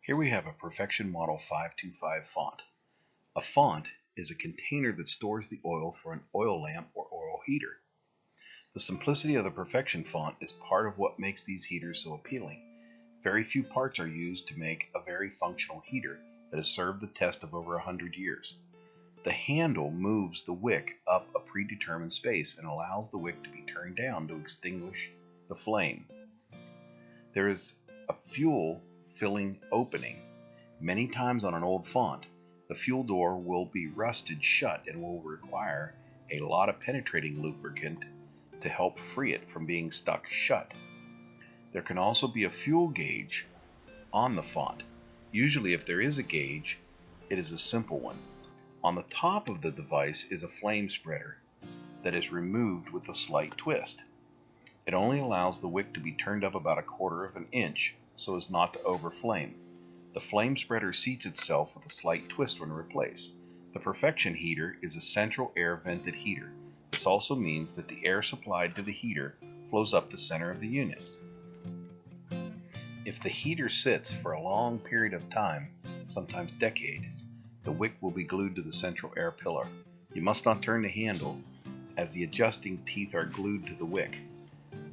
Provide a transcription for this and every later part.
Here we have a Perfection Model 525 font. A font is a container that stores the oil for an oil lamp or oil heater. The simplicity of the Perfection font is part of what makes these heaters so appealing. Very few parts are used to make a very functional heater that has served the test of over 100 years. The handle moves the wick up a predetermined space and allows the wick to be turned down to extinguish the flame. There is a fuel filling opening. Many times on an old font, the fuel door will be rusted shut and will require a lot of penetrating lubricant to help free it from being stuck shut. There can also be a fuel gauge on the font. Usually, if there is a gauge, it is a simple one. On the top of the device is a flame spreader that is removed with a slight twist. It only allows the wick to be turned up about 1/4 of an inch so as not to overflame. The flame spreader seats itself with a slight twist when replaced. The Perfection heater is a central air vented heater. This also means that the air supplied to the heater flows up the center of the unit. If the heater sits for a long period of time, sometimes decades, the wick will be glued to the central air pillar. You must not turn the handle, as the adjusting teeth are glued to the wick.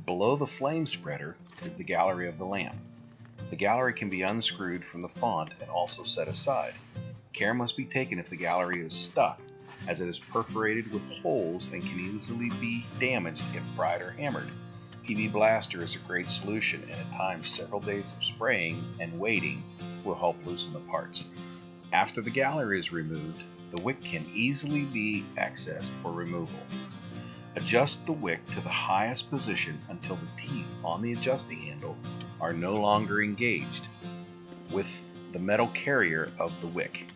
Below the flame spreader is the gallery of the lamp. The gallery can be unscrewed from the font and also set aside. Care must be taken if the gallery is stuck, as it is perforated with holes and can easily be damaged if pried or hammered. PB Blaster is a great solution, and at times several days of spraying and waiting will help loosen the parts. After the gallery is removed, the wick can easily be accessed for removal. Adjust the wick to the highest position until the teeth on the adjusting handle are no longer engaged with the metal carrier of the wick.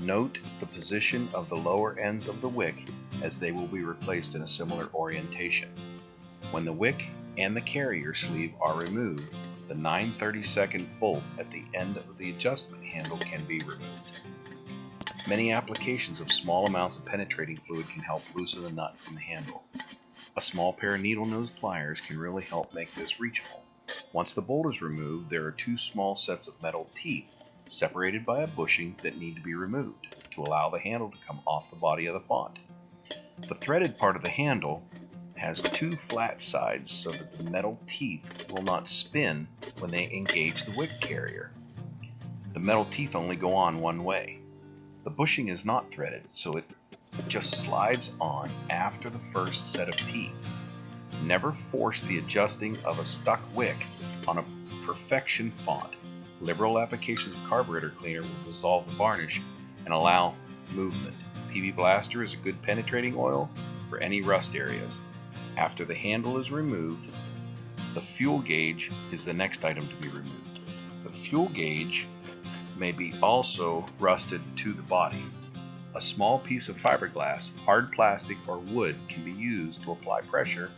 Note the position of the lower ends of the wick, as they will be replaced in a similar orientation. When the wick and the carrier sleeve are removed, the 9/32 bolt at the end of the adjustment handle can be removed. Many applications of small amounts of penetrating fluid can help loosen the nut from the handle. A small pair of needle nose pliers can really help make this reachable. Once the bolt is removed, there are 2 small sets of metal teeth separated by a bushing that need to be removed to allow the handle to come off the body of the font. The threaded part of the handle has 2 flat sides so that the metal teeth will not spin when they engage the wick carrier. The metal teeth only go on one way. The bushing is not threaded, so it just slides on after the first set of teeth. Never force the adjusting of a stuck wick on a Perfection font. Liberal applications of carburetor cleaner will dissolve the varnish and allow movement. PB Blaster is a good penetrating oil for any rust areas. After the handle is removed, the fuel gauge is the next item to be removed. The fuel gauge may be also rusted to the body. A small piece of fiberglass, hard plastic, or wood can be used to apply pressure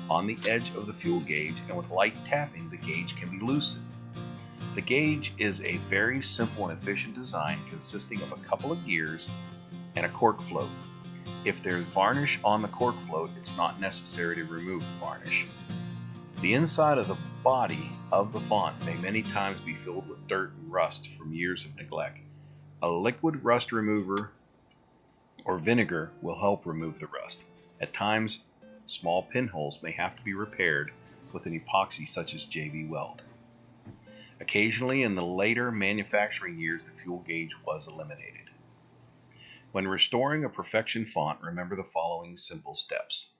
on the edge of the fuel gauge, and with light tapping the gauge can be loosened. The gauge is a very simple and efficient design consisting of a couple of gears and a cork float. If there's varnish on the cork float, it's not necessary to remove the varnish. The inside of the body of the font may many times be filled with dirt and rust from years of neglect. A liquid rust remover or vinegar will help remove the rust. At times, small pinholes may have to be repaired with an epoxy such as JV Weld. Occasionally, in the later manufacturing years, the fuel gauge was eliminated. When restoring a Perfection font, remember the following simple steps.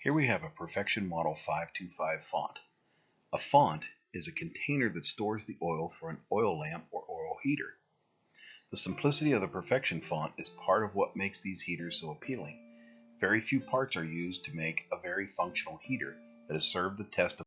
Here we have a Perfection Model 525 font. A font is a container that stores the oil for an oil lamp or oil heater. The simplicity of the Perfection font is part of what makes these heaters so appealing. Very few parts are used to make a very functional heater that has served the test of